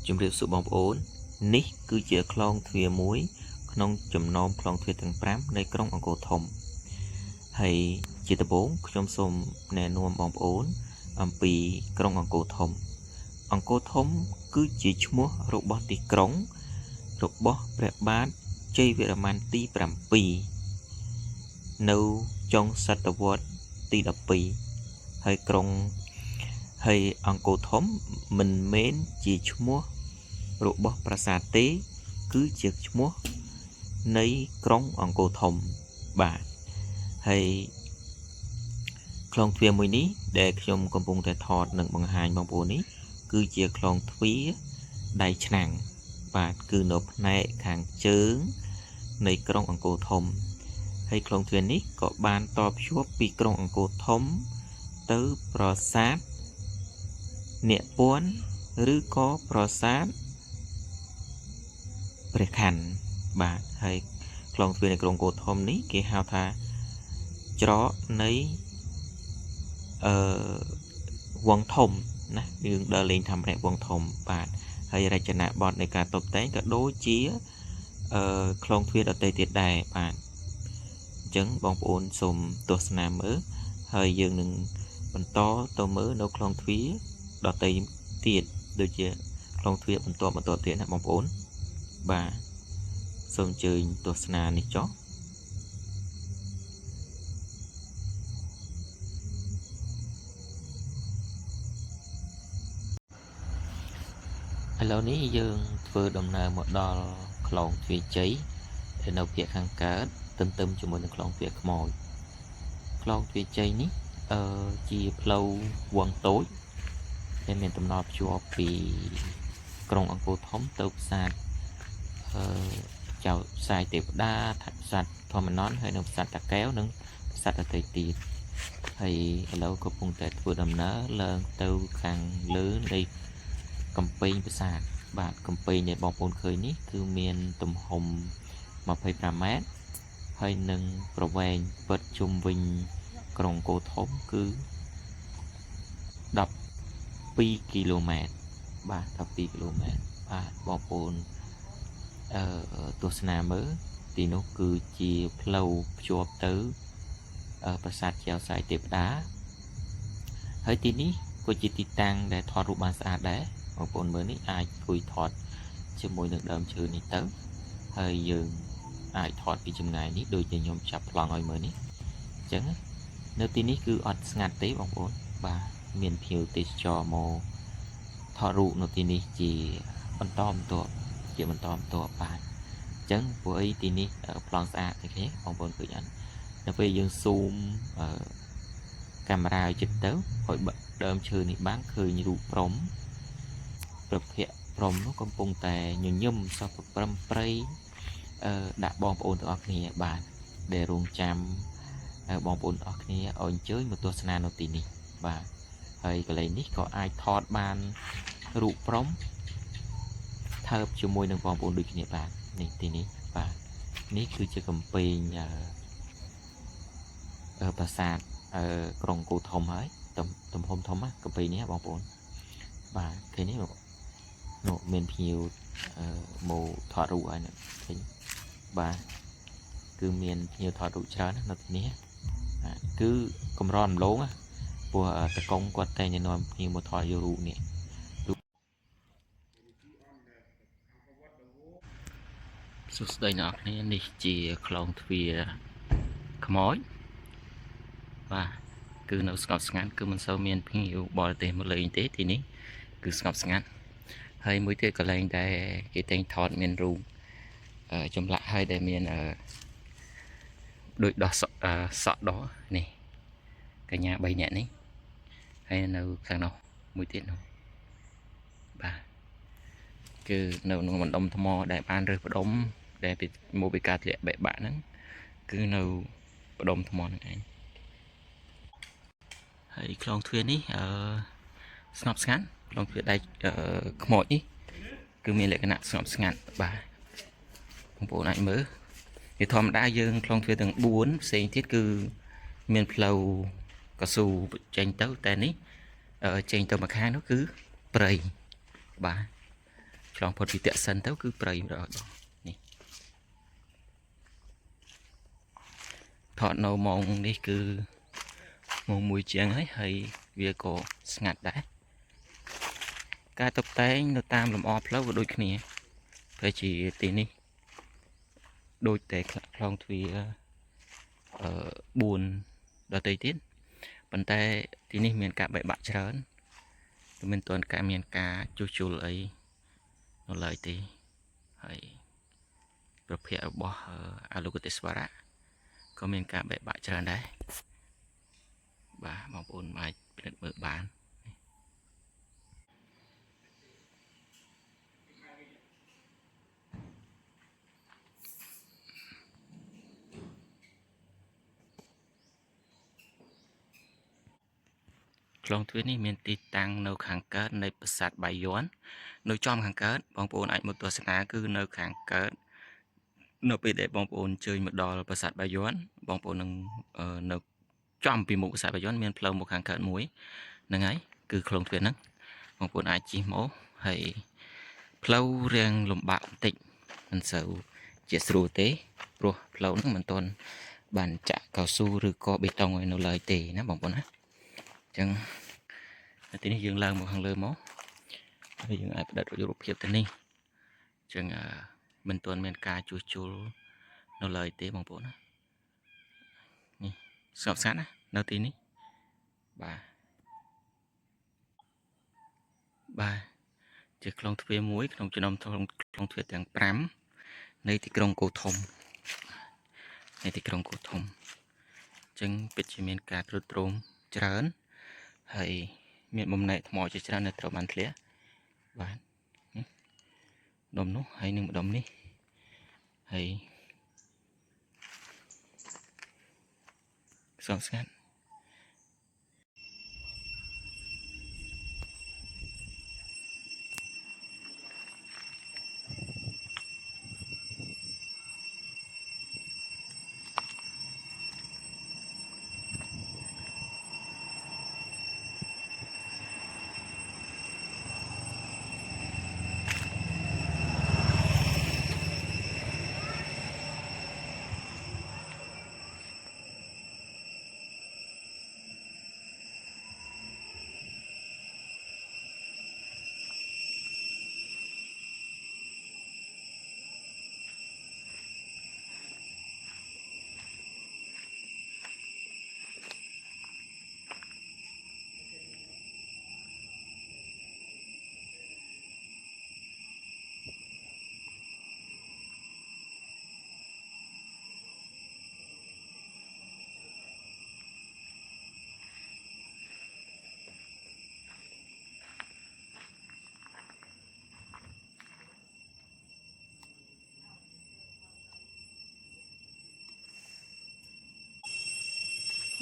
ជំរាបសួរបងប្អូននេះគឺជាខ្លងទ្វារមួយក្នុងចំណោមខ្លងទ្វារទាំង5នៃក្រុងអង្គរធំហើយជាដំបូងខ្ញុំសូមណែនាំបងប្អូនអំពីក្រុងអង្គរធំអង្គរធំគឺជាឈ្មោះរបស់ទីក្រុងរបស់ព្រះបាទជ័យវរ្ម័នទី7នៅចុងសតវត្សទី12ហើយអង្គរធំមិនមែនជាឈ្មោះរបស់ប្រាសាទទេគឺជាឈ្មោះនៃក្រុងអង្គរធំបាទហើយខ្លងទ្វារមួយនេះដែលខ្ញុំកំពុងតែថតនិងបង្ហាញបងប្អូននេះគឺជាខ្លងទ្វារដៃឆ្នាំងបាទគឺនៅផ្នែកខាងជើងនៃក្រុងអង្គរធំហើយខ្លងទ្វារនេះក៏បានតភ្ជាប់ពីក្រុងអង្គរធំទៅប្រាសាទនាគពន្ធឬក៏ប្រាសាទព្រះខ័នបាទហើយខ្លងទ្វារនៃក្រុងអង្គរធំនេះគេហៅថាច្រកនៃវងធំណាយើងដើរលេងតាមរយៈវងធំបាទហើយរចនាបថនៃការតុបតែងក៏ដូចជាខ្លងទ្វារដទៃទៀតដែរបាទអញ្ចឹងបងប្អូនសូមទស្សនាមើលហើយយើងនឹងបន្តទៅមើលនៅខ្លងទ្វារដទៃទៀតដូចជាខ្លងទ្វារបន្តទៀតណាបងប្អូនបាទសូមអញ្ជើញទស្សនានេះចុះឥឡូវនេះយើងធ្វើដំណើរមកដល់ខ្លងទ្វារជ័យដែលនៅភាគខាងកើតទន្ទឹមជាមួយនឹងខ្លងទ្វារខ្មោចខ្លងទ្វារជ័យនេះជាផ្លូវវងតូចដែលមានដំណើរភ្ជាប់ពីក្រុងអង្គរធំទៅប្រាសាទចៅផ្សាយទេវតាប្រាសាទធម្មនន្តហើយនិងប្រាសាទតាកែវនិងប្រាសាទដទៃទៀតហើយឥឡូវកំពុងតែធ្វើដំណើរឡើងទៅខាងលើនៃកំពែងប្រាសាទបាទកំពែងដែលបងប្អូនឃើញនេះគឺមានទំហំ25ម៉ែត្រហើយនឹងប្រវែងពិតជុំវិញក្រុងអង្គរធំគឺ12គីឡូម៉ែត្របាទ12គីឡូម៉ែត្របាទបងប្អូនទស្សនាមើលទីនោះគឺជាផ្លូវភ្ជាប់ទៅប្រាសាទចៅផ្សាយទេវតាហើយទីនេះក៏ជាទីតាំងដែលថតរូបបានស្អាតដែរបងប្អូនមើលនេះអាចអង្គុយថតជាមួយនឹងដើមឈើនេះទៅហើយយើងអាចថតពីចម្ងាយនេះដូចជាខ្ញុំចាប់ប្លង់ឲ្យមើលនេះអញ្ចឹងនៅទីនេះគឺអត់ស្ងាត់ទេបងប្អូនបាទមានភ្ញៀវទេសចរមកថតរូបនៅទីនេះជាបន្តបន្ទាប់បាទអញ្ចឹងព្រោះអីទីនេះប្លង់ស្អាតទេគេបងប្អូនឃើញអត់នៅពេលយើងស៊ូមកាមេរ៉ាឲ្យជិតទៅឲ្យដើមឈើនេះបាំងឃើញរូបព្រំប្រភពព្រំនោះកំពុងតែញញឹមសោះប្រឹមព្រៃដាក់បងប្អូនទាំងអស់គ្នាបាទដែលរងចាំបងប្អូនទាំងអស់គ្នាឲ្យអញ្ជើញមកទស្សនានៅទីនេះបាទហើយកន្លែងនេះក៏អាចថតបានរូបព្រំថើបជាមួយនឹងបងប្អូនដូចគ្នាបាទនេះទីនេះបាទនេះគឺជាកំពែងប្រាសាទក្រុងអង្គរធំហើយទំហំធំណាកំពែងនេះបងប្អូនបាទឃើញនេះនោះមានភ្ញៀវមកថតរូបហើយឃើញបាទគឺមានភ្ញៀវថតរូបច្រើននៅទីនេះគឺកម្ររំលងព្រោះតកុងគាត់តែងនាំភ្ញៀវមកថតយករូបនេះសួស្តីអ្នកនរគ្នានេះជាខ្លងទ្វារខ្មោចបាទគឺនៅស្ងប់ស្ងាត់គឺមិនសូវមានភ្ញៀវបរទេសមកលេងទេទីនេះគឺស្ងប់ស្ងាត់ហើយមួយទៀតកន្លែងដែលគេតែងថតមានរូបចម្លាក់ហើយដែលមានដូចដោះសក់ដោះនេះកញ្ញា3នាក់នេះហើយនៅខាងនោះមួយទៀតនោះបាទគឺនៅក្នុងបណ្ដុំថ្មដែលបានរើសផ្ដុំដែលមកពីការធ្លាក់បែកបាក់ហ្នឹងគឺនៅផ្ដុំថ្មហ្នឹងឯងហើយខ្លងទ្វារនេះស្ងប់ស្ងាត់ខ្លងទ្វារដៃខ្មោចនេះគឺមានលក្ខណៈស្ងប់ស្ងាត់បាទបងប្អូនអាចមើលវាធម្មតាយើងខ្លងទ្វារទាំង4ផ្សេងទៀតគឺមានផ្លូវកស៊ូចេញទៅតែនេះចេញទៅម្ខាងនោះគឺព្រៃបាទ ឆ្លងផុតពីតាក់សិនទៅគឺព្រៃម្ដងនេះថតនៅម៉ោងនេះគឺម៉ោង 1 ជាងហើយវាក៏ស្ងាត់ដែរការតុបតែងនៅតាមលំអផ្លូវក៏ដូចគ្នាព្រោះជាទីនេះដូចតែខ្លងទ្វារ4ដទៃទៀតប៉ុន្តែទីនេះមានការបែកបាក់ច្រើនមិនទាន់មានការជួសជុលអីនៅឡើយទេហើយប្រភេទរបស់អាឡូកទេសវរៈក៏មានការបែកបាក់ច្រើនដែរបាទបងប្អូនអាចពិនិត្យមើលបានខ្លងទ្វារនេះមានទីតាំងនៅខាងកើតនៃប្រាសាទបាយ័ននៅចំខាងកើតបងប្អូនអាចមកទស្សនាគឺនៅខាងកើតនៅពេលដែលបងប្អូនជើញមកដល់ប្រាសាទបាយ័នបងប្អូននឹងនៅចំពីមុខប្រាសាទបាយ័នមានផ្លូវមកខាងកើតមួយហ្នឹងហើយគឺខ្លងទ្វារហ្នឹងបងប្អូនអាចជិះមកហើយផ្លូវរាងលំបាកបន្តិចមិនសូវជាស្រួលទេព្រោះផ្លូវហ្នឹងមិនទាន់បានចាក់កៅស៊ូឬក៏បេតុងឲ្យនៅឡើយទេណាបងប្អូនណាអញ្ចឹងទីនេះយើងឡើងមកខាងលើមកហើយយើងអាចផ្ដិតរូបភាពទៅនេះអញ្ចឹងមិនទាន់មានការជួសជុលនៅឡើយទេបងប្អូនណានេះស្ងប់ស្ងាត់ណានៅទីនេះបាទជាខ្លងទ្វារមួយក្នុងចំណោមខ្លងទ្វារទាំង5នៃទីក្រុងគោធំអញ្ចឹងពិតជាមានការត្រួតត្រងច្រើនហើយមានបំណែកថ្មជាច្រើនដែលត្រូវបានធ្លាក់បាទដុំនោះហើយនឹងម្ដុំនេះហើយស្ងប់ស្ងាត់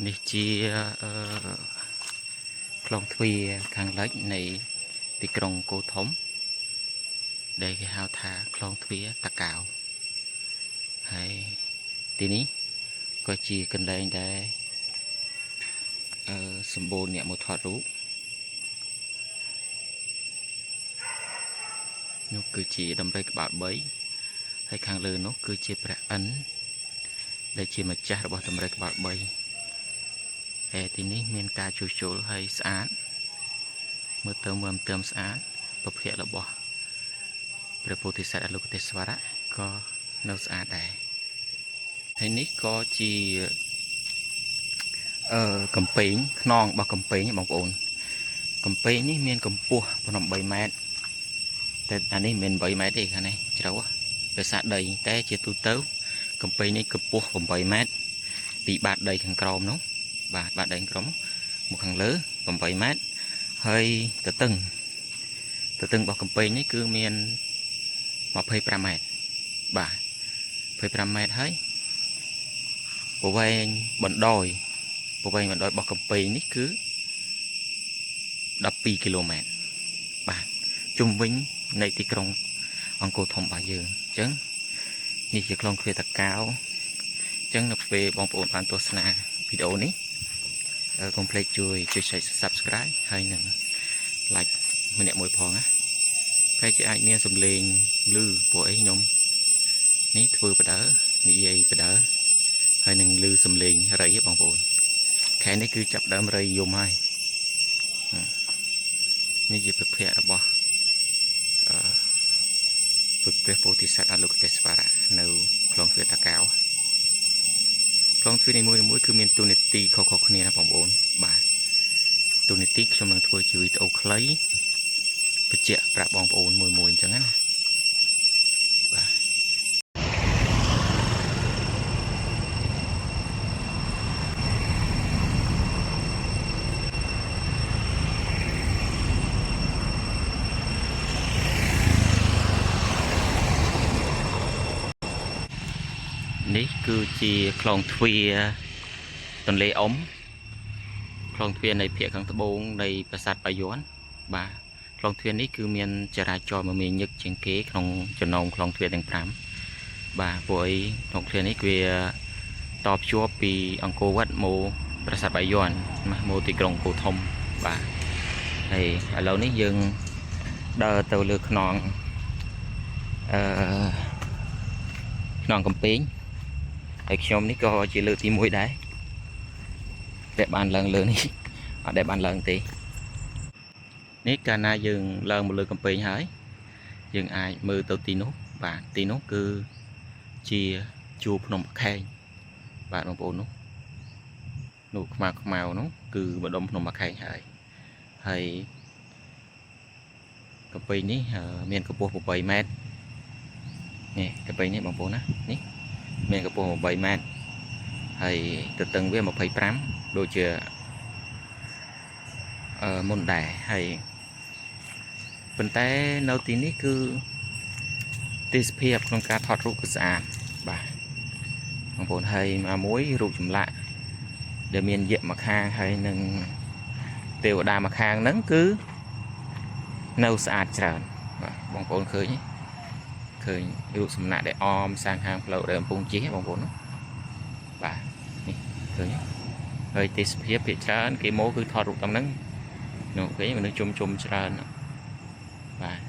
នេះជាខ្លងទ្វារខាងលិចនៃទីក្រុងគោធំដែលគេហៅថាខ្លងទ្វារតាកោហើយទីនេះក៏ជាកន្លែងដែលសម្បូរអ្នកមកថតរូបនោះគឺជាដំរីក្បាល3ហើយខាងលើនោះគឺជាព្រះឥន្ទដែលជាម្ចាស់របស់ដំរីក្បាល3ហើយទីនេះមានការជួសជុលហើយស្អាតមើលទៅមើលទៅស្អាតប្រភេទរបស់ព្រះពោធិសត្វអលោកទេសវរៈក៏នៅស្អាតដែរហើយនេះក៏ជាកំពែងខ្នងរបស់កំពែងបងប្អូនកំពែងនេះមានកម្ពស់8 ម៉ែត្រតែអានេះមិនមែន8 ម៉ែត្រទេខាងនេះជ្រៅដោយសារដីតែជាទូទៅកំពែងនេះកម្ពស់8 ម៉ែត្រពីបាតដីខាងក្រោមនោះបាទបាតដីខាងក្រោមមកខាងលើ8 ម៉ែត្រហើយទទឹងរបស់កំពែងនេះគឺមាន25 ម៉ែត្របាទ25 ម៉ែត្រហើយប្រវែងបណ្ដោយរបស់កំពែងនេះគឺ12 គីឡូម៉ែត្របាទជុំវិញនៃទីក្រុងអង្គរធំរបស់យើងអញ្ចឹងនេះជាខ្លងទ្វារតាកោអញ្ចឹងនៅពេលបងប្អូនបានទស្សនាវីដេអូនេះកុំភ្លេចជួយចុច Subscribe ហើយនឹង like ម្នាក់មួយផងណា ហើយជាអាចមានសំឡេងឮព្រោះអីខ្ញុំនេះធ្វើបដៅនិយាយបដៅហើយនឹងឮសំឡេងរៃបងប្អូនខែនេះគឺចាប់ដើមរៃយំហើយនេះជាប្រភេទរបស់ព្រះពោធិសត្វអលោកទេសវរៈនៅខ្លងទ្វារតាកែវខ្លងទ្វារនីមួយៗគឺមានទូនាទីខុសៗគ្នាណាបងប្អូនបាទទូនាទីខ្ញុំនឹងធ្វើជាវីដេអូខ្លីបញ្ជាក់ប្រាប់បងប្អូនមួយអញ្ចឹងណាបាទនេះគឺជាខ្លងទ្វារទន្លេអ៊ំខ្លងទ្វារនៃភាគខាងត្បូងនៃប្រាសាទបាយ័នបាទខ្លងទ្វារនេះគឺមានចរាចរណ៍មមាញឹកជាងគេក្នុងចំណោមខ្លងទ្វារទាំង5បាទព្រោះអីខ្លងទ្វារនេះវាតភ្ជាប់ពីអង្គរវត្តមកប្រាសាទបាយ័នមកទីក្រុងគោធំបាទហើយឥឡូវនេះយើងដើរទៅលើខ្នងខ្នងកំពែងហើយខ្ញុំនេះក៏ជាលើកទី1ដែរដែលបានឡើងលើនេះអត់ដែលបានឡើងទេនេះកាលណាយើងឡើងមកលើកំពែងហើយយើងអាចមើលទៅទីនោះបាទទីនោះគឺជាជួរភ្នំខែងបាទបងប្អូននោះខ្មៅនោះគឺម្ដុំភ្នំខែងហើយកំពែងនេះមានកម្ពស់8ម៉ែត្រនេះកំពែងនេះបងប្អូនណានេះមានកម្ពស់8ម៉ែត្រហើយទទឹងវា25ដូចជាមុនដែរហើយប៉ុន្តែនៅទីនេះគឺទេសភាពក្នុងការថតរូបគឺស្អាតបាទបងប្អូនហើយមួយរូបចម្លាក់ដែលមានយក្សមកខាងហើយនឹងទេវតាមកខាងហ្នឹងគឺនៅស្អាតច្រើនបាទបងប្អូនឃើញរូបសំណាកដែលអមសាងខាងផ្លូវដែលកំពុងជិះបងប្អូនបាទនេះឃើញហើយទេសភាពភាគច្រើនគេមកគឺថតរូបតាមហ្នឹងនោះគេមនុស្សជុំច្រើនបាទ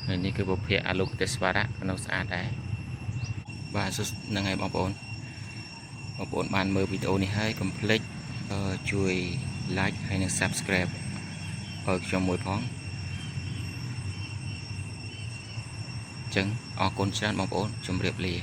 ហើយនេះគឺប្រភេទអលោកទេសវរៈនៅស្អាតដែរបាទហ្នឹងហើយបងប្អូនបានមើលវីដេអូនេះហើយកុំភ្លេចជួយ like ហើយនិង subscribe ឲ្យខ្ញុំមួយផងអញ្ចឹងអរគុណច្រើនបងប្អូនជម្រាបលា